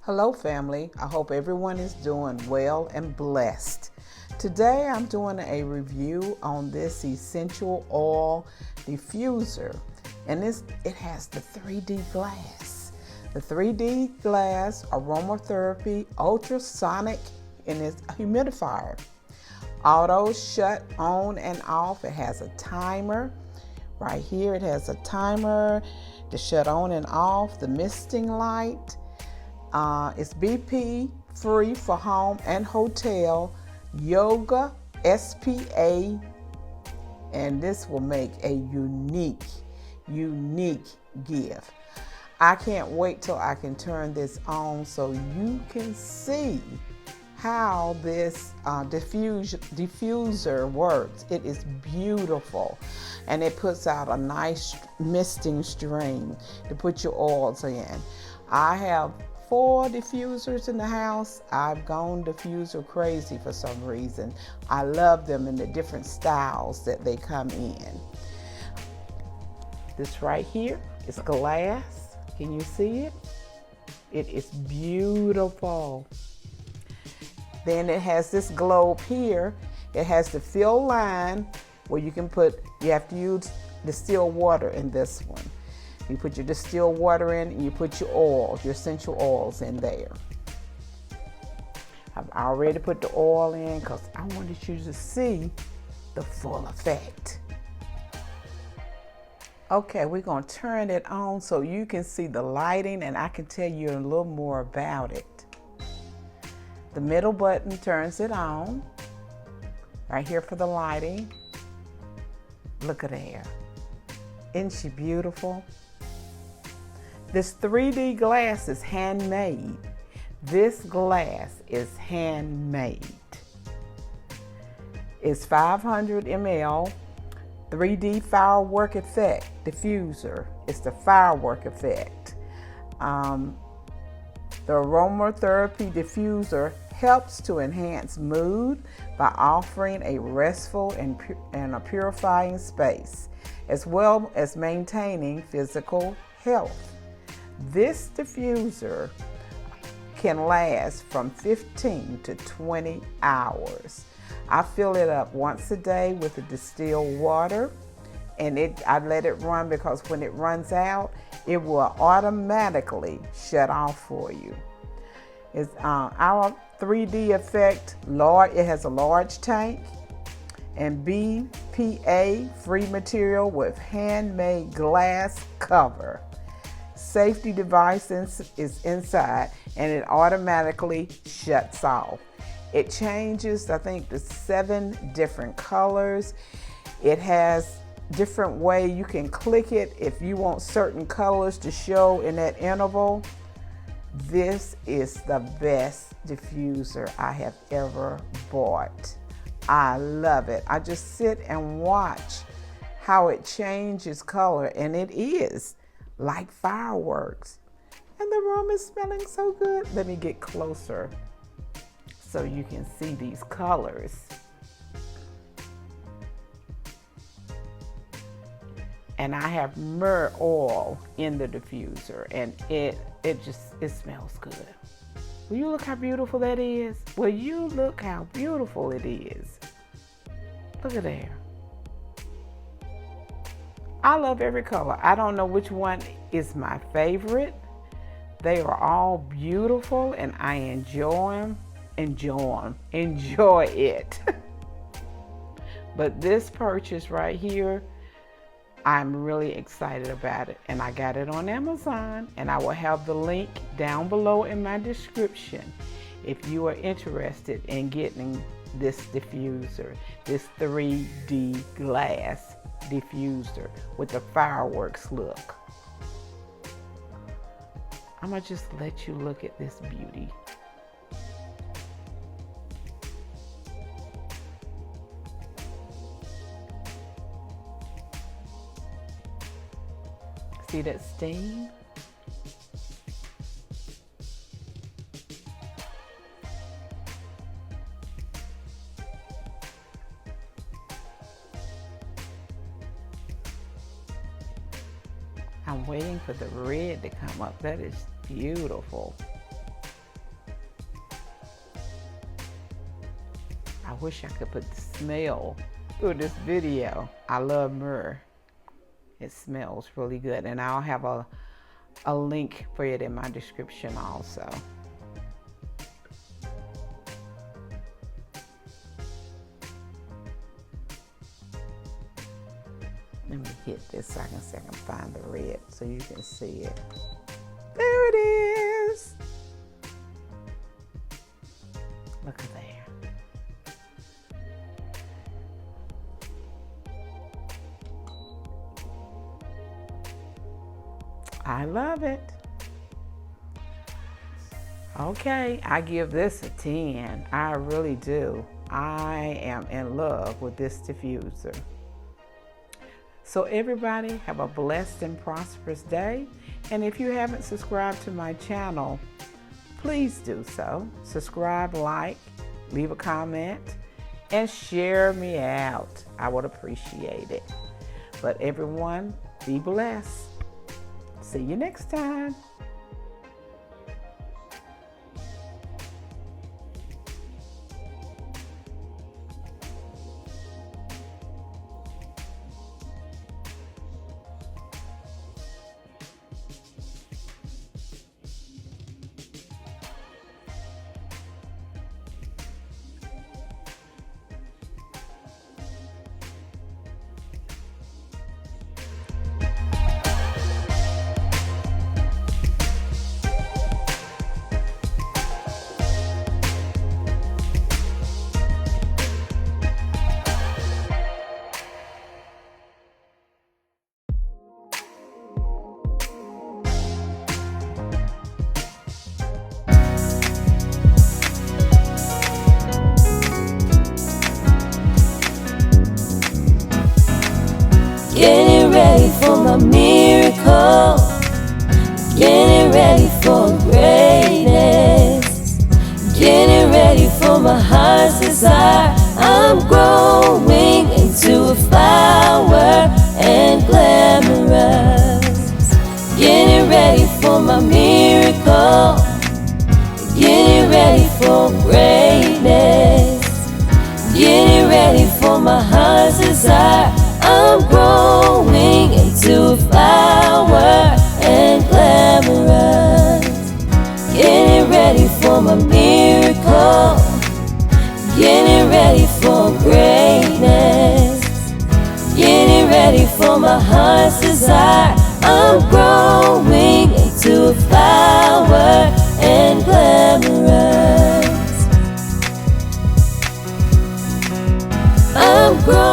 Hello family, I hope everyone is doing well and blessed. Today I'm doing a review on this essential oil diffuser, and it has the 3D glass. The 3D glass aromatherapy ultrasonic in its humidifier. Auto shut on and off. It has a timer. Right here it has a timer to shut on and off. The misting light. It's BP free for home and hotel, yoga, SPA, and this will make a unique gift. I can't wait till I can turn this on so you can see how this diffuser works. It is beautiful, and it puts out a nice misting stream to put your oils in. I have 4 diffusers in the house. I've gone diffuser crazy for some reason. I love them in the different styles that they come in. This right here is glass. Can you see it? It is beautiful. Then it has this globe here. It has the fill line where you have to use distilled water in this one. You put your distilled water in and you put your oils, your essential oils in there. I've already put the oil in because I wanted you to see the full effect. Okay, we're going to turn it on so you can see the lighting and I can tell you a little more about it. The middle button turns it on. Right here for the lighting. Look at her. Isn't she beautiful? This 3D glass is handmade. This glass is handmade. It's 500 ml 3D firework effect diffuser. It's the firework effect. The aromatherapy diffuser helps to enhance mood by offering a restful and a purifying space, as well as maintaining physical health. This diffuser can last from 15 to 20 hours. I fill it up once a day with the distilled water, and I let it run because when it runs out, it will automatically shut off for you. It's our 3D effect, it has a large tank and BPA free material with handmade glass cover. Safety device is inside and it automatically shuts off. It changes, I think, to 7 different colors. It has different way you can click it if you want certain colors to show in that interval. This is the best diffuser I have ever bought. I love it. I just sit and watch how it changes color, and it is like fireworks. And the room is smelling so good. Let me get closer so you can see these colors. And I have myrrh oil in the diffuser, and it smells good. Will you look how beautiful that is? Will you look how beautiful it is? Look at there. I love every color. I don't know which one is my favorite. They are all beautiful and I enjoy it. But this purchase right here, I'm really excited about it, and I got it on Amazon, and I will have the link down below in my description if you are interested in getting this diffuser, this 3D glass diffuser with the fireworks look. I'm gonna just let you look at this beauty. See that stain? I'm waiting for the red to come up. That is beautiful. I wish I could put the smell through this video. I love myrrh. It smells really good, and I'll have a link for it in my description also. Let me hit this so I can find the red so you can see it. There it is. Look at there. I love it. Okay, I give this a 10. I really do. I am in love with this diffuser. So everybody have a blessed and prosperous day. And if you haven't subscribed to my channel, please do so. Subscribe, like, leave a comment, and share me out. I would appreciate it. But everyone, be blessed. See you next time. Getting ready for my miracle, getting ready for greatness, getting ready for my heart's desire. I'm growing into a flower and glamorous. Getting ready for my miracle, getting ready for greatness, getting ready for my heart's desire. I'm growing into a flower and glamorous. Getting ready for my miracle, getting ready for greatness, getting ready for my heart's desire. I'm growing into a flower and glamorous. I'm growing